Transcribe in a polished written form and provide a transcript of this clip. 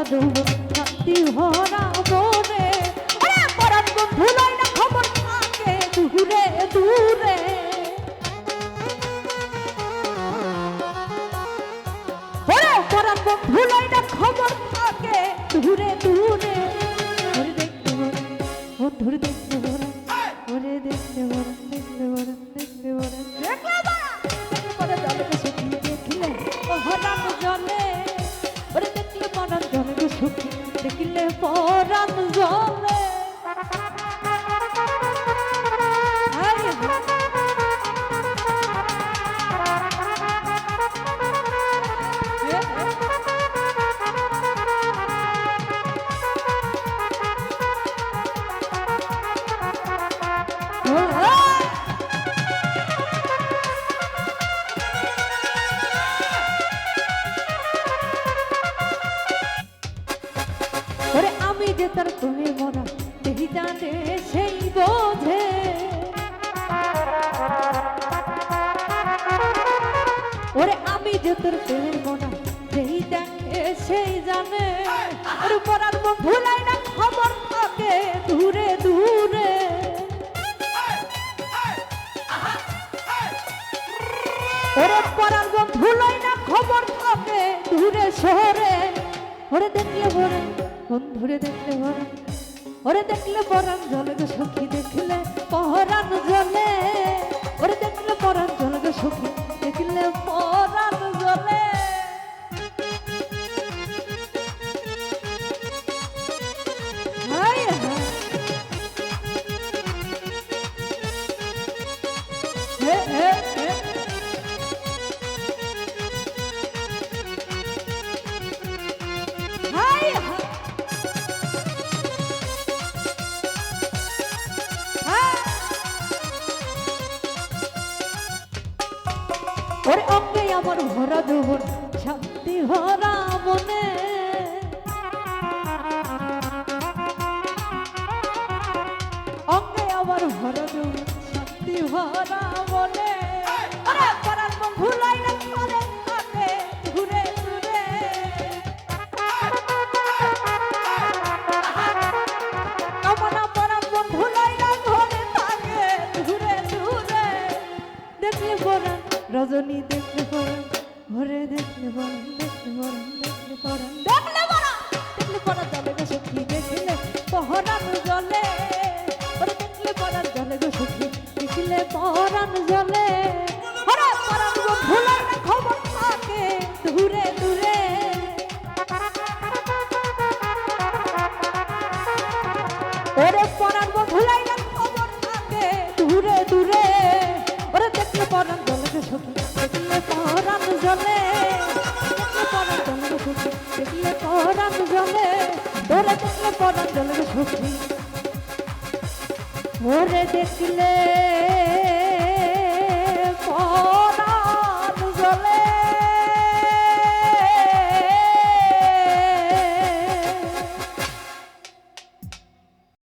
শান্তি ভরা মনে ওরে পরাণ বন্ধু লয় না খবর থাকে দূরে দূরে ওরে পরাণ বন্ধু লয় না খবর থাকে দূরে দূরে ওরে দেখতে বন্ধুর দেখতে বড় ওরে দেখতে বড় দেখতে বড় দেখতে বড় দেখলে বড় জলে সুখী দেখলে পরাণ জলে ওরে দেখলে পরাণ জলে সুখী দেখলে পরাণ জলে ওরে আমি যে তার তুমি মরা দেহি জানে সেই বোঝে ওরে আমি যে তোর প্রেমের মরা দেহি জানে সেই জানে ওরে পরার বন্ধু লাই না খবর থাকে দূরে দূরে ওরে পরার বন্ধু লাই না খবর থাকে দূরে শহরে ওরে দেখলে বড় বন্ধুরে দেখলে পরাণ ওরে দেখলে পরাণ জলে গো সখী দেখলে পরাণ জলে ওরে দেখলে পরাণ জলে গো সখী দেখলে পরাণ জলে ওরে অঙ্গে আমার ভরা যৌবন শান্তি ভরা মনে অঙ্গে আমার ভরা যৌবন শান্তি ভরা মনে ওরে পরাণ বন্ধু লাই না ঘরে থাকে ঘুরে ঘুরে কামনা পরাণ বন্ধু লাই না ঘরে থাকে ঘুরে ঘুরে দেখলে পরাণ রজনী দেখলে পরাণ ঘরে দেখলে পরাণ দেখলে পরাণ দেখলে পরাণ দেখলে পরাণ দেখলে পরাণ জলে গো সখী দেখলে পরাণ জলে ওরে দেখলে পরাণ জলে গো সখী দেখলে পরাণ জলে ওরে পরাণ বন্ধু লাই না খবর থাকে দূরে দূরে ওরে পরাণ বন্ধু লাই না খবর থাকে দূরে দূরে ওরে দেখলে পরাণ জলে গো সখী দেখলে পরাণ জলে দেখলে পরাণ জলে গো সখী দেখলে পরাণ জলে ওরে দেখলে পরাণ জলে গো সখী ওরে দেখলে